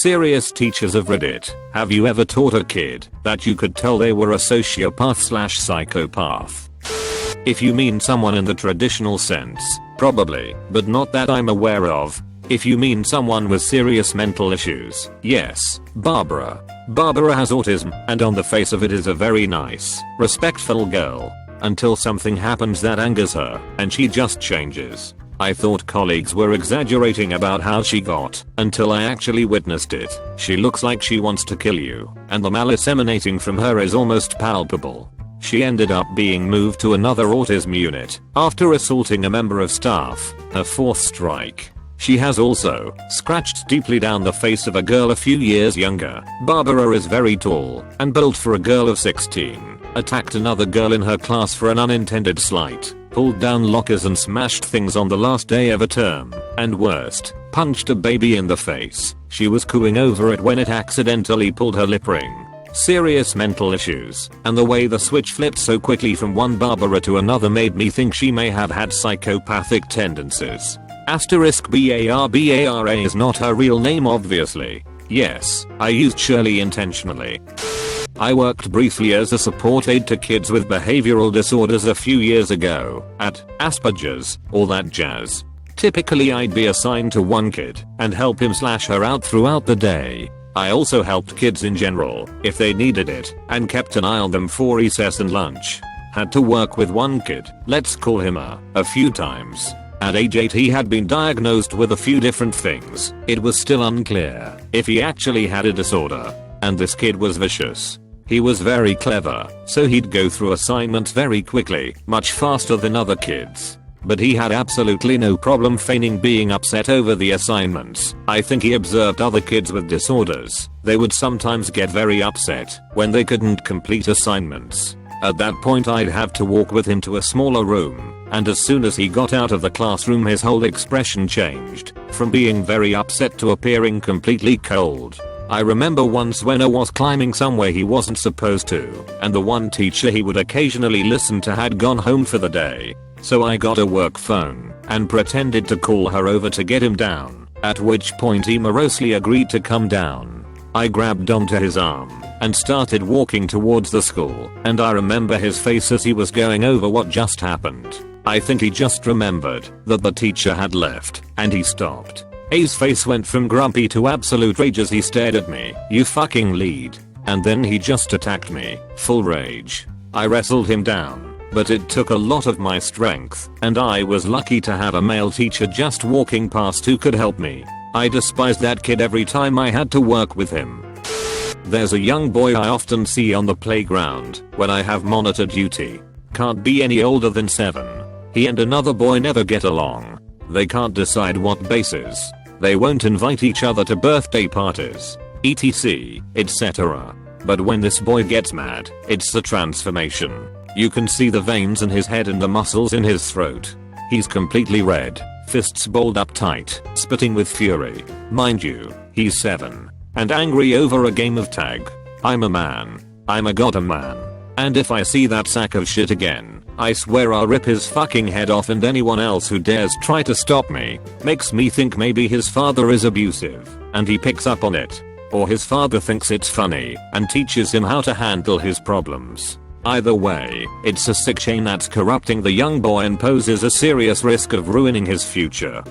Serious teachers of Reddit, have you ever taught a kid that you could tell they were a sociopath/psychopath? If you mean someone in the traditional sense, probably, but not that I'm aware of. If you mean someone with serious mental issues, yes, Barbara. Barbara has autism, and on the face of it is a very nice, respectful girl. Until something happens that angers her, and she just changes. I thought colleagues were exaggerating about how she got, until I actually witnessed it. She looks like she wants to kill you, and the malice emanating from her is almost palpable. She ended up being moved to another autism unit after assaulting a member of staff, her fourth strike. She has also scratched deeply down the face of a girl a few years younger. Barbara is very tall and built for a girl of 16, attacked another girl in her class for an unintended slight, pulled down lockers and smashed things on the last day of a term, and worst, punched a baby in the face. She was cooing over it when it accidentally pulled her lip ring. Serious mental issues, and the way the switch flipped so quickly from one Barbara to another made me think she may have had psychopathic tendencies. *BARBARA is not her real name obviously. Yes, I used Shirley intentionally. I worked briefly as a support aide to kids with behavioral disorders a few years ago, at Asperger's, all that jazz. Typically I'd be assigned to one kid, and help him/her out throughout the day. I also helped kids in general, if they needed it, and kept an eye on them for recess and lunch. Had to work with one kid, let's call him a few times. At age 8 he had been diagnosed with a few different things. It was still unclear if he actually had a disorder. And this kid was vicious. He was very clever, so he'd go through assignments very quickly, much faster than other kids. But he had absolutely no problem feigning being upset over the assignments. I think he observed other kids with disorders. They would sometimes get very upset when they couldn't complete assignments. At that point I'd have to walk with him to a smaller room, and as soon as he got out of the classroom his whole expression changed, from being very upset to appearing completely cold. I remember once when I was climbing somewhere he wasn't supposed to, and the one teacher he would occasionally listen to had gone home for the day. So I got a work phone, and pretended to call her over to get him down, at which point he morosely agreed to come down. I grabbed onto his arm, and started walking towards the school, and I remember his face as he was going over what just happened. I think he just remembered that the teacher had left, and he stopped. A's face went from grumpy to absolute rage as he stared at me. "You fucking lead." And then he just attacked me, full rage. I wrestled him down, but it took a lot of my strength, and I was lucky to have a male teacher just walking past who could help me. I despised that kid every time I had to work with him. There's a young boy I often see on the playground when I have monitor duty. Can't be any older than 7. He and another boy never get along. They can't decide what basis. They won't invite each other to birthday parties, etc., etc. But when this boy gets mad, it's a transformation. You can see the veins in his head and the muscles in his throat. He's completely red, fists balled up tight, spitting with fury. Mind you, he's 7. And angry over a game of tag. I'm a man. I'm a goddamn man. And if I see that sack of shit again, I swear I'll rip his fucking head off, and anyone else who dares try to stop me. Makes me think maybe his father is abusive, and he picks up on it. Or his father thinks it's funny, and teaches him how to handle his problems. Either way, it's a sick chain that's corrupting the young boy and poses a serious risk of ruining his future.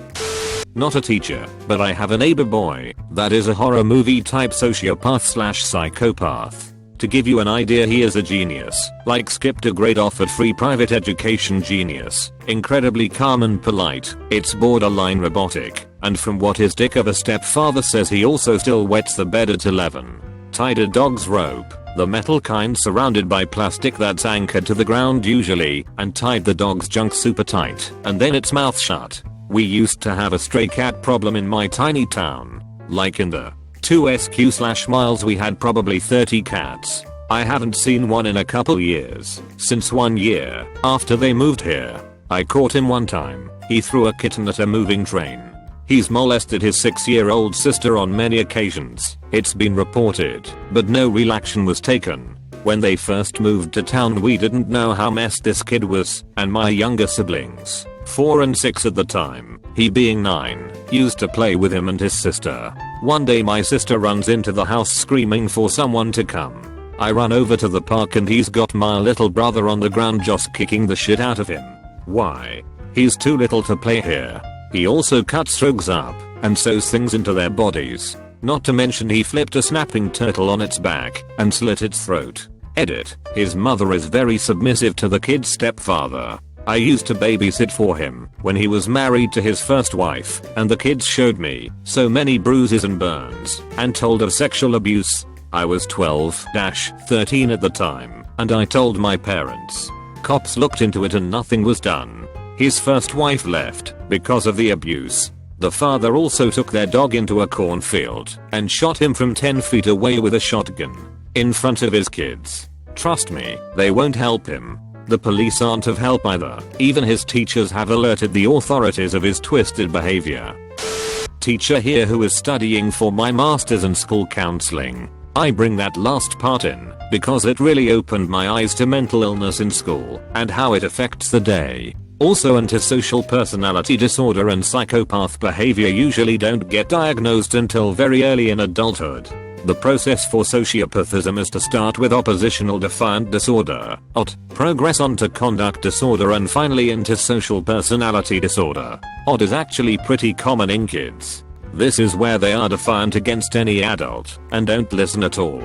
Not a teacher, but I have a neighbor boy that is a horror movie type sociopath/psychopath. To give you an idea, he is a genius, like skipped a grade offered free private education genius, incredibly calm and polite. It's borderline robotic, and from what his dick of a stepfather says, he also still wets the bed at 11. Tied a dog's rope, the metal kind surrounded by plastic that's anchored to the ground usually, and tied the dog's junk super tight, and then its mouth shut. We used to have a stray cat problem in my tiny town. Like in the 2 sq/miles we had probably 30 cats. I haven't seen one in a couple years, since 1 year after they moved here. I caught him one time. He threw a kitten at a moving train. He's molested his 6-year-old sister on many occasions. It's been reported, but no real action was taken. When they first moved to town we didn't know how messed this kid was, and my younger siblings 4 and 6 at the time, he being 9, used to play with him and his sister. One day my sister runs into the house screaming for someone to come. I run over to the park and he's got my little brother on the ground just kicking the shit out of him. Why? He's too little to play here. He also cuts rogues up and sews things into their bodies. Not to mention he flipped a snapping turtle on its back and slit its throat. Edit. His mother is very submissive to the kid's stepfather. I used to babysit for him when he was married to his first wife, and the kids showed me so many bruises and burns and told of sexual abuse. I was 12-13 at the time, and I told my parents. Cops looked into it and nothing was done. His first wife left because of the abuse. The father also took their dog into a cornfield and shot him from 10 feet away with a shotgun in front of his kids. Trust me, they won't help him. The police aren't of help either. Even his teachers have alerted the authorities of his twisted behavior. Teacher here who is studying for my master's in school counseling. I bring that last part in because it really opened my eyes to mental illness in school and how it affects the day. Also, antisocial personality disorder and psychopath behavior usually don't get diagnosed until very early in adulthood. The process for sociopathism is to start with oppositional defiant disorder, ODD, progress on to conduct disorder and finally antisocial personality disorder. ODD is actually pretty common in kids. This is where they are defiant against any adult and don't listen at all.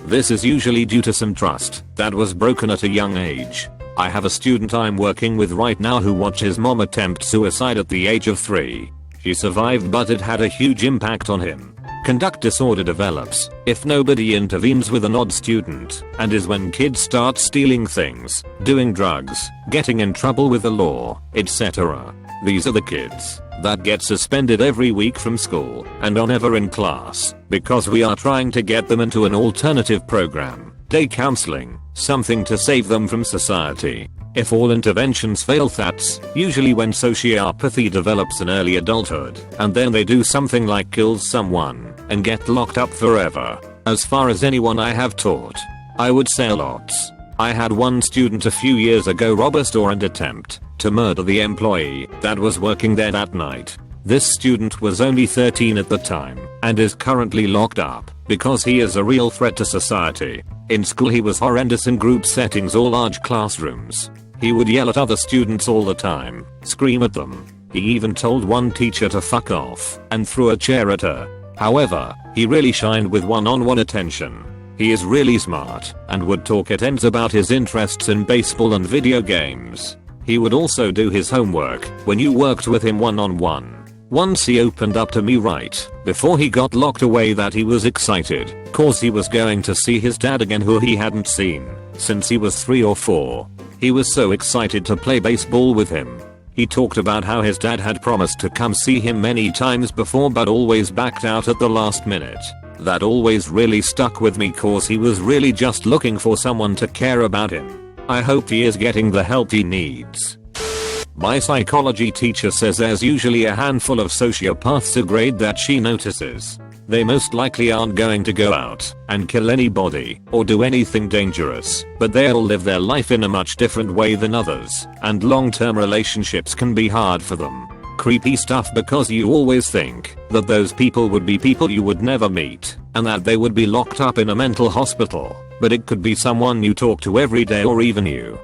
This is usually due to some trust that was broken at a young age. I have a student I'm working with right now who watched his mom attempt suicide at the age of 3. She survived, but it had a huge impact on him. Conduct disorder develops if nobody intervenes with an odd student, and is when kids start stealing things, doing drugs, getting in trouble with the law, etc. These are the kids that get suspended every week from school and are never in class because we are trying to get them into an alternative program, day counseling, something to save them from society. If all interventions fail, that's usually when sociopathy develops in early adulthood, and then they do something like kill someone and get locked up forever. As far as anyone I have taught, I would say lots. I had one student a few years ago rob a store and attempt to murder the employee that was working there that night. This student was only 13 at the time and is currently locked up because he is a real threat to society. In school he was horrendous in group settings or large classrooms. He would yell at other students all the time, scream at them. He even told one teacher to fuck off and threw a chair at her. However, he really shined with one-on-one attention. He is really smart and would talk at ends about his interests in baseball and video games. He would also do his homework when you worked with him one-on-one. Once he opened up to me right before he got locked away that he was excited cause he was going to see his dad again, who he hadn't seen since he was 3 or 4. He was so excited to play baseball with him. He talked about how his dad had promised to come see him many times before but always backed out at the last minute. That always really stuck with me cause he was really just looking for someone to care about him. I hope he is getting the help he needs. My psychology teacher says there's usually a handful of sociopaths a grade that she notices. They most likely aren't going to go out and kill anybody or do anything dangerous, but they'll live their life in a much different way than others, and long-term relationships can be hard for them. Creepy stuff because you always think that those people would be people you would never meet and that they would be locked up in a mental hospital, but it could be someone you talk to every day or even you.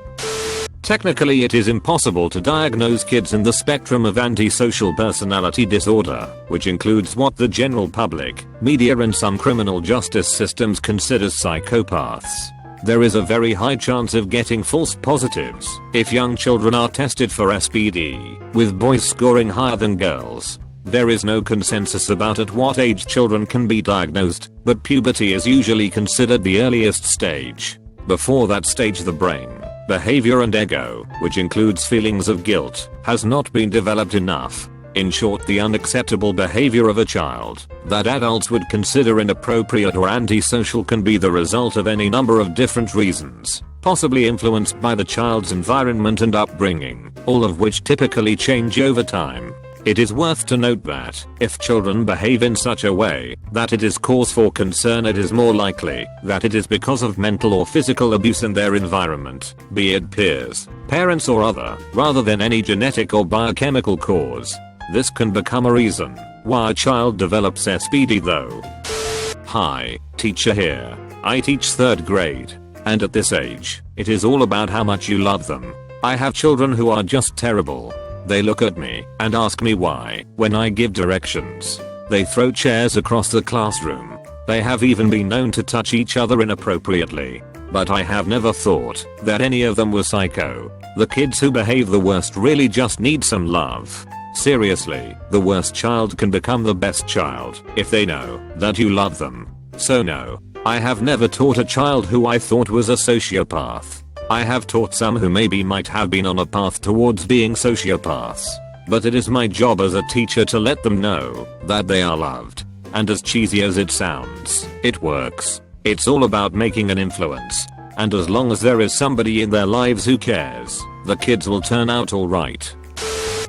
Technically it is impossible to diagnose kids in the spectrum of antisocial personality disorder, which includes what the general public, media and some criminal justice systems considers psychopaths. There is a very high chance of getting false positives if young children are tested for SPD, with boys scoring higher than girls. There is no consensus about at what age children can be diagnosed, but puberty is usually considered the earliest stage. Before that stage the brain, behavior and ego, which includes feelings of guilt, has not been developed enough. In short, the unacceptable behavior of a child that adults would consider inappropriate or antisocial can be the result of any number of different reasons, possibly influenced by the child's environment and upbringing, all of which typically change over time. It is worth to note that if children behave in such a way that it is cause for concern, it is more likely that it is because of mental or physical abuse in their environment, be it peers, parents or other, rather than any genetic or biochemical cause. This can become a reason why a child develops SPD though. Hi, teacher here. I teach 3rd grade. And at this age, it is all about how much you love them. I have children who are just terrible. They look at me and ask me why when I give directions. They throw chairs across the classroom. They have even been known to touch each other inappropriately. But I have never thought that any of them were psycho. The kids who behave the worst really just need some love. Seriously, the worst child can become the best child if they know that you love them. So no, I have never taught a child who I thought was a sociopath. I have taught some who maybe might have been on a path towards being sociopaths. But it is my job as a teacher to let them know that they are loved. And as cheesy as it sounds, it works. It's all about making an influence. And as long as there is somebody in their lives who cares, the kids will turn out alright.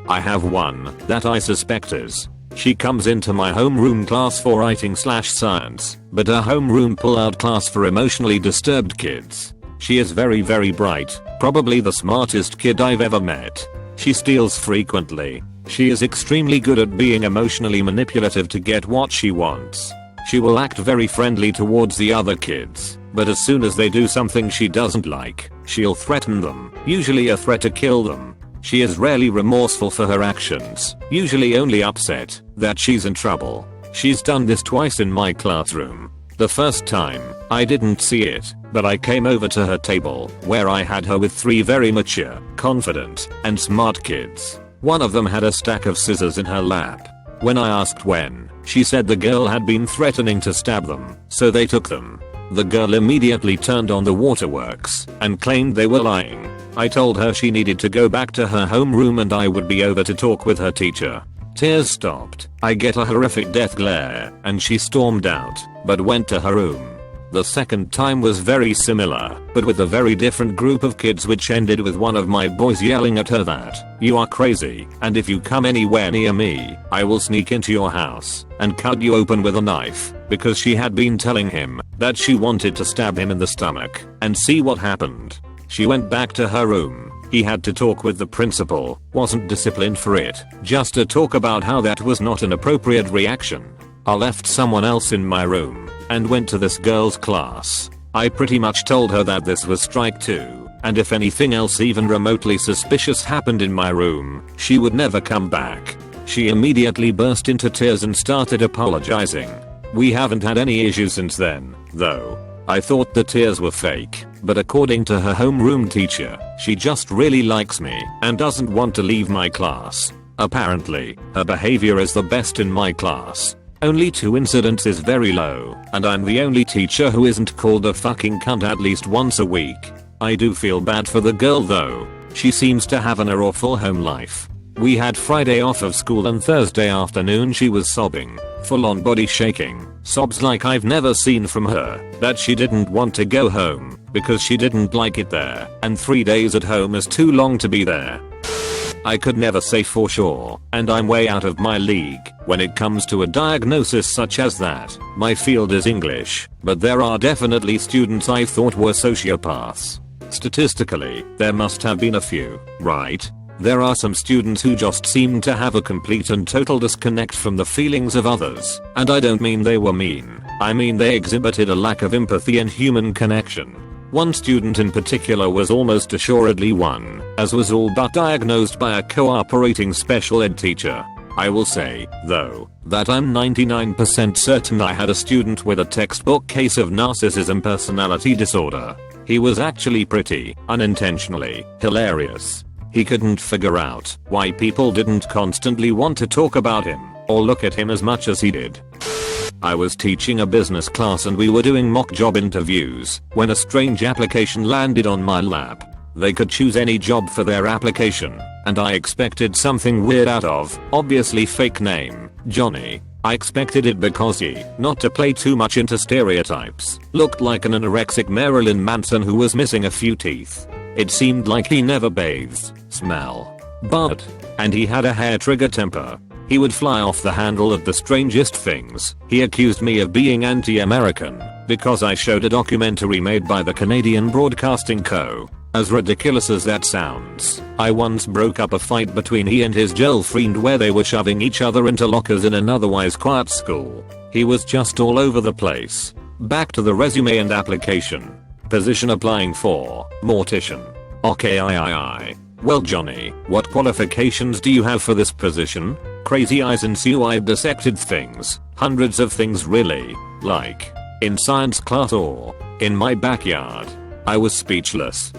I have one that I suspect is. She comes into my homeroom class for writing/science, but a homeroom pull-out class for emotionally disturbed kids. She is very bright, probably the smartest kid I've ever met. She steals frequently. She is extremely good at being emotionally manipulative to get what she wants. She will act very friendly towards the other kids, but as soon as they do something she doesn't like, she'll threaten them, usually a threat to kill them. She is rarely remorseful for her actions, usually only upset that she's in trouble. She's done this twice in my classroom. The first time, I didn't see it, but I came over to her table, where I had her with 3 very mature, confident, and smart kids. One of them had a stack of scissors in her lap. When I asked when, she said the girl had been threatening to stab them, so they took them. The girl immediately turned on the waterworks and claimed they were lying. I told her she needed to go back to her homeroom and I would be over to talk with her teacher. Tears stopped. I get a horrific death glare and she stormed out, but went to her room. The second time was very similar, but with a very different group of kids, which ended with one of my boys yelling at her that, "You are crazy, and if you come anywhere near me, I will sneak into your house and cut you open with a knife," because she had been telling him that she wanted to stab him in the stomach and see what happened. She went back to her room. He had to talk with the principal, wasn't disciplined for it, just to talk about how that was not an appropriate reaction. I left someone else in my room and went to this girl's class. I pretty much told her that this was strike 2, and if anything else even remotely suspicious happened in my room, she would never come back. She immediately burst into tears and started apologizing. We haven't had any issues since then, though. I thought the tears were fake, but according to her homeroom teacher, she just really likes me and doesn't want to leave my class. Apparently, her behavior is the best in my class. Only 2 incidents is very low, and I'm the only teacher who isn't called a fucking cunt at least once a week. I do feel bad for the girl though. She seems to have an awful home life. We had Friday off of school and Thursday afternoon she was sobbing, full on body shaking, sobs like I've never seen from her, that she didn't want to go home because she didn't like it there, and 3 days at home is too long to be there. I could never say for sure, and I'm way out of my league when it comes to a diagnosis such as that. My field is English, but there are definitely students I thought were sociopaths. Statistically, there must have been a few, right? There are some students who just seem to have a complete and total disconnect from the feelings of others, and I don't mean they were mean, I mean they exhibited a lack of empathy and human connection. One student in particular was almost assuredly one, as was all but diagnosed by a cooperating special ed teacher. I will say, though, that I'm 99% certain I had a student with a textbook case of narcissism personality disorder. He was actually pretty, unintentionally, hilarious. He couldn't figure out why people didn't constantly want to talk about him or look at him as much as he did. I was teaching a business class and we were doing mock job interviews when a strange application landed on my lap. They could choose any job for their application, and I expected something weird out of, obviously fake name, Johnny. I expected it because he, not to play too much into stereotypes, looked like an anorexic Marilyn Manson who was missing a few teeth. It seemed like he never bathed, smell, but, and he had a hair trigger temper. He would fly off the handle at the strangest things. He accused me of being anti-American because I showed a documentary made by the Canadian Broadcasting Co. As ridiculous as that sounds, I once broke up a fight between he and his girlfriend where they were shoving each other into lockers in an otherwise quiet school. He was just all over the place. Back to the resume and application. Position applying for mortician. Okay, well Johnny, what qualifications do you have for this position? Crazy eyes ensue. I've dissected things. Hundreds of things really. Like, in science class or in my backyard. I was speechless.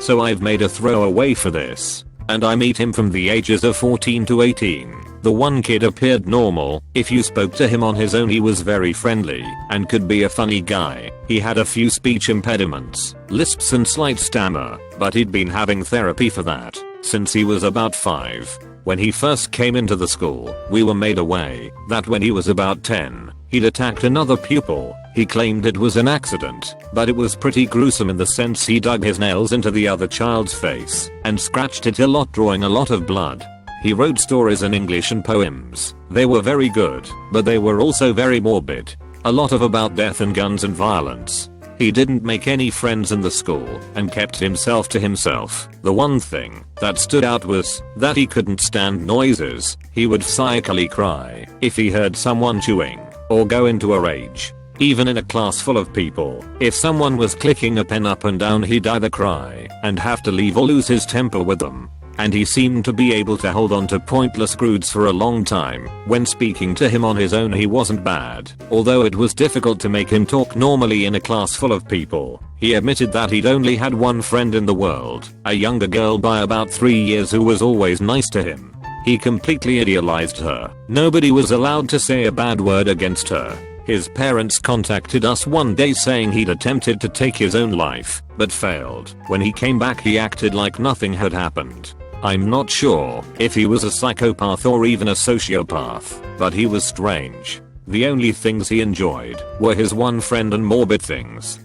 So I've made a throwaway for this. And I meet him from the ages of 14 to 18. The one kid appeared normal. If you spoke to him on his own he was very friendly and could be a funny guy. He had a few speech impediments, lisps and slight stammer, but he'd been having therapy for that since he was about 5. When he first came into the school, we were made aware that when he was about 10, he'd attacked another pupil. He claimed it was an accident, but it was pretty gruesome in the sense he dug his nails into the other child's face and scratched it a lot, drawing a lot of blood. He wrote stories in English and poems. They were very good, but they were also very morbid. A lot of about death and guns and violence. He didn't make any friends in the school and kept himself to himself. The one thing that stood out was that he couldn't stand noises. He would psychically cry if he heard someone chewing or go into a rage. Even in a class full of people, if someone was clicking a pen up and down he'd either cry and have to leave or lose his temper with them. And he seemed to be able to hold on to pointless grooves for a long time. When speaking to him on his own he wasn't bad, although it was difficult to make him talk normally in a class full of people. He admitted that he'd only had one friend in the world, a younger girl by about 3 years who was always nice to him. He completely idealized her. Nobody was allowed to say a bad word against her. His parents contacted us one day saying he'd attempted to take his own life, but failed. When he came back he acted like nothing had happened. I'm not sure if he was a psychopath or even a sociopath, but he was strange. The only things he enjoyed were his one friend and morbid things.